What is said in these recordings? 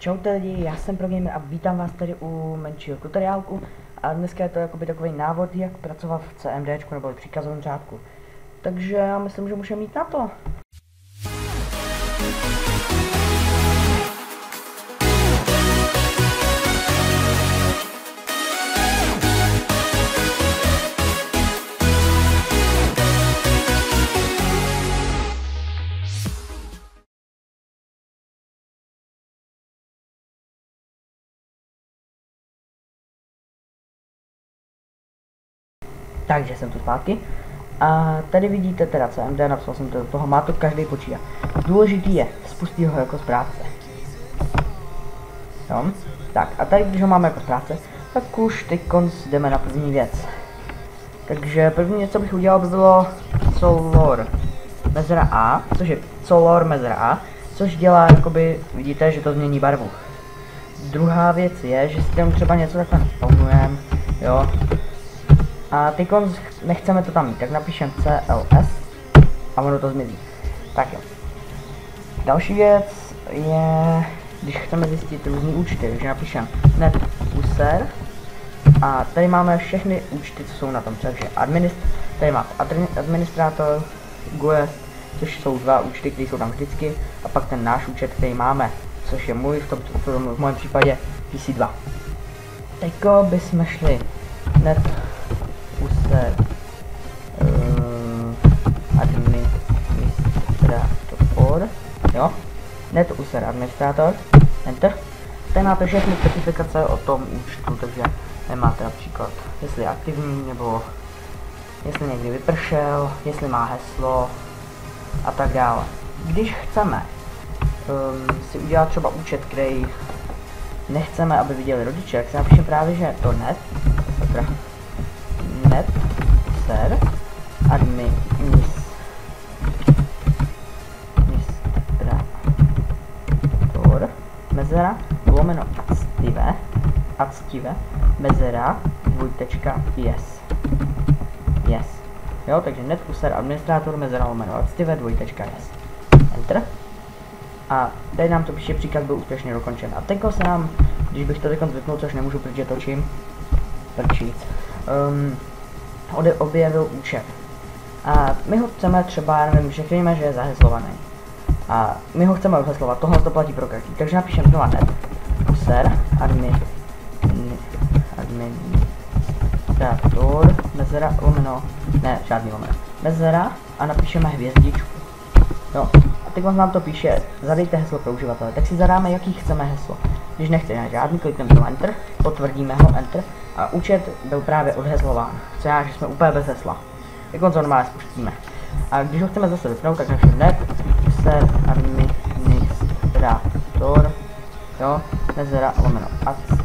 Čaute lidi, já jsem ProGamer a vítám vás tady u menšího tutoriálku a dneska je to jakoby takový návod, jak pracovat v CMDčku nebo v příkazovém řádku. Takže já myslím, že můžeme jít na to. Takže jsem tu zpátky a tady vidíte teda CMD, napsal jsem to do toho, má to každý počítač. Důležitý je spustit ho jako správce. Jo? Tak a tady když ho máme jako správce, tak už teď jdeme na první věc. Takže první, co bych udělal, by bylo color mezera A, což je color mezera A, což dělá jakoby, vidíte, že to změní barvu. Druhá věc je, že si tam třeba něco takhle naspawnujeme, jo. A teď nechceme to tam mít, tak napíšem CLS a ono to zmizí. Tak jo. Další věc je, když chceme zjistit různý účty, takže napíšem net user a tady máme všechny účty, co jsou na tom, takže tady máte administrátor, guest, což jsou dva účty, které jsou tam vždycky, a pak ten náš účet, který máme, což je můj, v mém případě PC2. Teďko bychom šli net user administrátor, jo, net user administrátor, enter. Tady máte všechny specifikace o tom účtu, takže tady máte například, jestli je aktivní, nebo jestli někdy vypršel, jestli má heslo a tak dále. Když chceme si udělat třeba účet, který nechceme, aby viděli rodiče, tak si napíšeme právě, že to net user administrátor mezera lomeno active mezera yes. Jo, takže net user administrátor mezera lomeno active yes. Enter. A tady nám to píše, příkaz byl úspěšně dokončen. A teď se nám, když bych to teď vypnul, což nemůžu, protože točím, objevil účet. A my ho chceme třeba, já nevím, řekněme, že je zaheslovaný. A my ho chceme odheslovat, tohle to platí pro každý. Takže napíšeme znova net user administrátor mezera lomeno, ne, žádný lomeno, mezera a napíšeme hvězdičku. Jo. A teď nám to píše, zadejte heslo pro uživatele, tak si zadáme, jaký chceme heslo. Když nechceme žádný, klikneme to enter, potvrdíme ho enter a účet byl právě odheslován, co já, že jsme úplně bez hesla. Jak on to normálně spustíme. A když ho chceme zase vypnout, tak napíšeme net user administrátor, jo, mezera lomeno active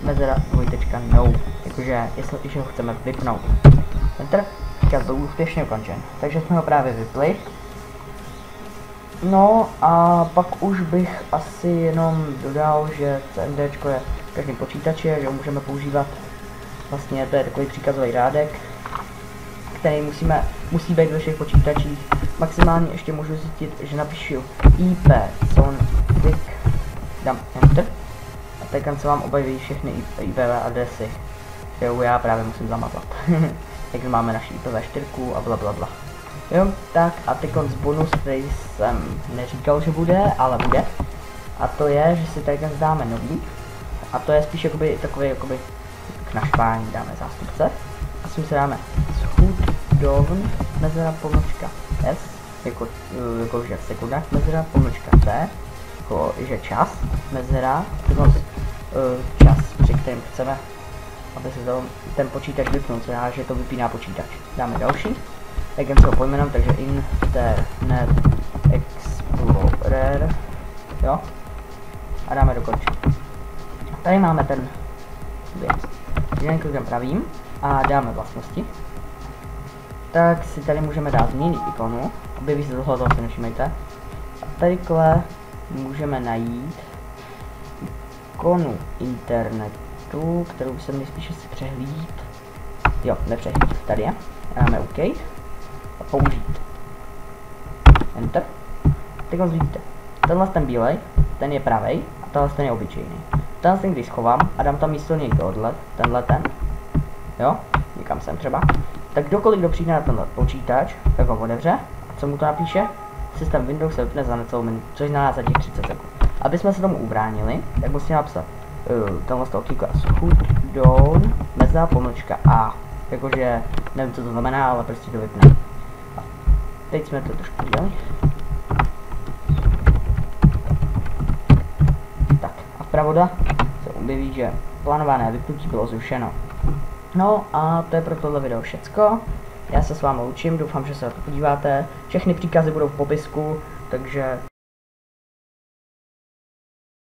mezera no, jakože jestli ho chceme vypnout. Enter, příkaz byl úspěšně ukončen, takže jsme ho právě vypli. No a pak už bych asi jenom dodal, že CMDčko je v každém počítači, že ho můžeme používat. Vlastně to je takový příkazový řádek, který musí být ve všech počítačích. Maximálně ještě můžu zjistit, že napíšu IP config, dám enter a teď se vám objeví všechny IPv adresy, kterou já právě musím zamazat. Takže máme naši IPv4 a blablabla. Jo, tak a teď bonus, který jsem neříkal, že bude, ale bude. A to je, že si tady dáme nový. A to je spíš jakoby takový jakoby k naštvání dáme zástupce. A s tím se dáme schudovn mezera pomlčka s, jakože v sekundách mezera pomlčka t, jako že čas mezera, čas, při kterém chceme, aby se ten počítač vypnul, co já, že to vypíná počítač. Dáme další. Tak jen se ho pojmenujeme, takže Internet Explorer, jo, a dáme dokončit. Tady máme ten věc. Jeden klikem pravým a dáme vlastnosti. Tak si tady můžeme dát změnit ikonu, objeví se tohle, si nevšimejte. A tadyhle můžeme najít ikonu internetu, kterou se mi spíše si přehlíd. Jo, nepřehlíd, tady je. Dáme OK. A použít. Enter. Teď ho vidíte. Tenhle ten bílej ten je pravej a tenhle ten je obyčejný. Tenhle ten když schovám a dám tam místo něj tenhle ten, jo, někam sem třeba, tak kdokoliv přijde na tenhle počítač, tak ho otevře a co mu to napíše? Systém Windows se vypne za necelou minutu, což znamená za těch 30 sekund. Aby jsme se tomu ubránili, tak musíme napsat tenhle okénko shut down meza pomlčka a. Jakože, nevím co to znamená, ale prostě to vypne. A teď jsme to trošku udělali. Tak a vpravo se objeví, že plánované vypnutí bylo zrušeno. No a to je pro tohle video všecko. Já se s vámi učím, doufám, že se na to podíváte. Všechny příkazy budou v popisku, takže